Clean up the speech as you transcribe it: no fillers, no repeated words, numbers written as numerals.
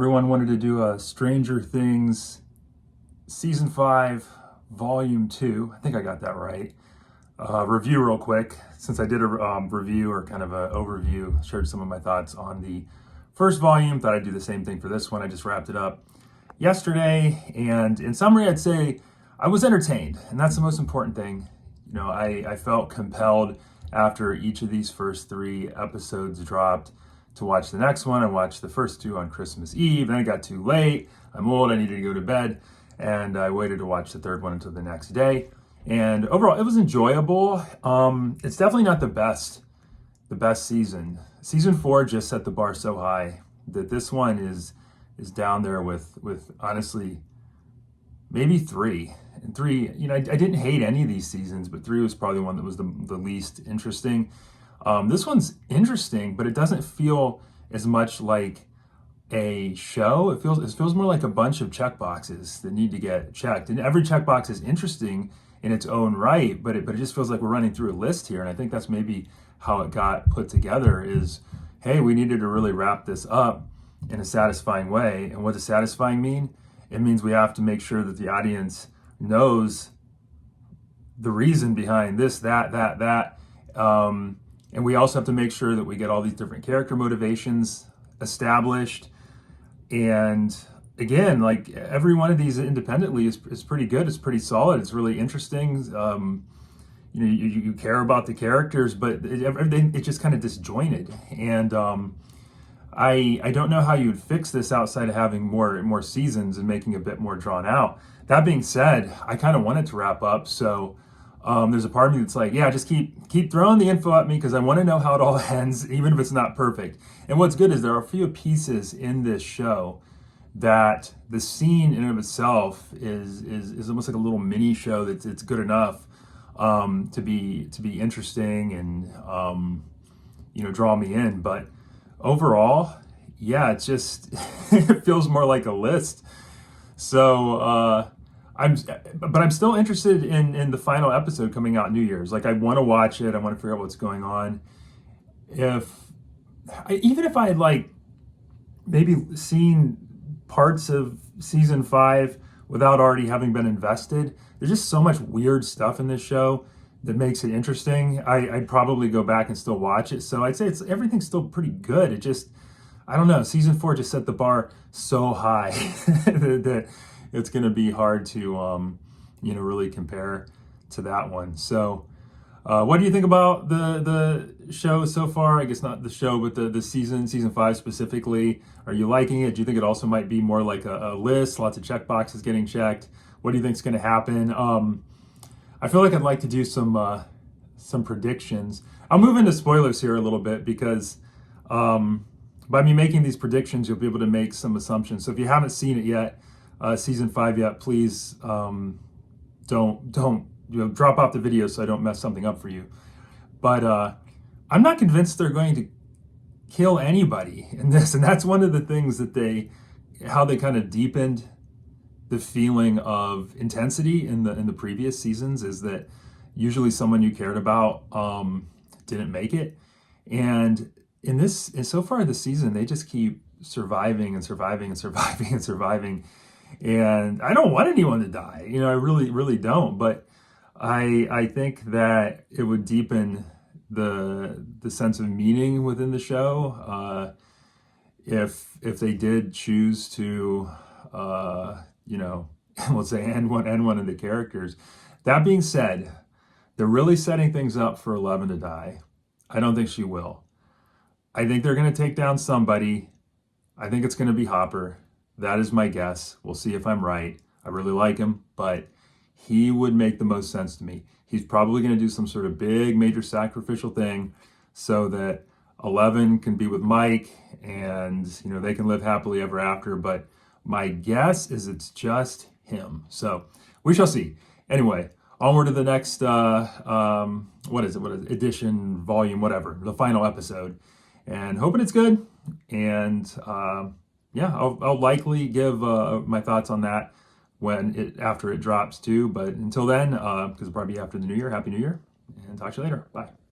everyone. Wanted to do a Stranger Things Season 5, Volume 2. I think I got that right. Review real quick. Since I did a review or kind of an overview, shared some of my thoughts on the first volume. Thought I'd do the same thing for this one. I just wrapped it up yesterday. And in summary, I'd say I was entertained. And that's the most important thing. You know, I felt compelled after each of these first 3 episodes dropped to watch the next one. I watched the first 2 on Christmas Eve, then it got too late. I'm old, I needed to go to bed, and I waited to watch the third one until the next day. And overall, it was enjoyable. It's definitely not the best season. Season 4 just set the bar so high that this one is down there with honestly, maybe 3. And 3, you know, I didn't hate any of these seasons, but 3 was probably one that was the least interesting. This one's interesting, but it doesn't feel as much like a show. It feels more like a bunch of checkboxes that need to get checked. And every checkbox is interesting in its own right, but it just feels like we're running through a list here. And I think that's maybe how it got put together is, hey, we needed to really wrap this up in a satisfying way. And what does satisfying mean? It means we have to make sure that the audience knows the reason behind this, that. And we also have to make sure that we get all these different character motivations established. And again, like every one of these independently is pretty good. It's pretty solid. It's really interesting. You know, you care about the characters, but everything, it's just kind of disjointed. And I don't know how you'd fix this outside of having more seasons and making it a bit more drawn out. That being said, I kind of want it to wrap up. So there's a part of me that's like, yeah, just keep throwing the info at me because I want to know how it all ends, even if it's not perfect. And what's good is there are a few pieces in this show that the scene in and of itself is almost like a little mini show that's it's good enough to be interesting and you know, draw me in. But overall, yeah, it's just it feels more like a list. So I'm still interested in the final episode coming out New Year's. Like I want to watch it. I want to figure out what's going on. Even if I had like maybe seen parts of season 5 without already having been invested, there's just so much weird stuff in this show that makes it interesting. I'd probably go back and still watch it. So I'd say everything's still pretty good. It just, I don't know. Season 4 just set the bar so high that it's going to be hard to, you know, really compare to that one. So, what do you think about the show so far? I guess not the show, but the season 5 specifically. Are you liking it? Do you think it also might be more like a list, lots of check boxes getting checked? What do you think is going to happen? I feel like I'd like to do some predictions. I'll move into spoilers here a little bit because by me making these predictions, you'll be able to make some assumptions. So if you haven't seen it yet, season 5 yet, please don't you know, drop off the video so I don't mess something up for you. But I'm not convinced they're going to kill anybody in this, and that's one of the things that how they kind of deepened the feeling of intensity in the previous seasons is that usually someone you cared about didn't make it, and so far this season they just keep surviving and surviving and surviving and surviving. And I don't want anyone to die, you know, I really don't. But I think that it would deepen the sense of meaning within the show if they did choose to, you know, let's say end one of the characters. That being said, they're really setting things up for Eleven to die. I don't think she will. I think they're going to take down somebody. I think it's going to be Hopper. That is my guess. We'll see if I'm right. I really like him, but he would make the most sense to me. He's probably going to do some sort of big, major sacrificial thing so that Eleven can be with Mike and, you know, they can live happily ever after. But my guess is it's just him. So we shall see. Anyway, onward to the next, what is it, edition, volume, whatever, the final episode. And hoping it's good. And, yeah, I'll likely give my thoughts on that after it drops too. But until then, because it'll probably be after the New Year, Happy New Year, and talk to you later. Bye.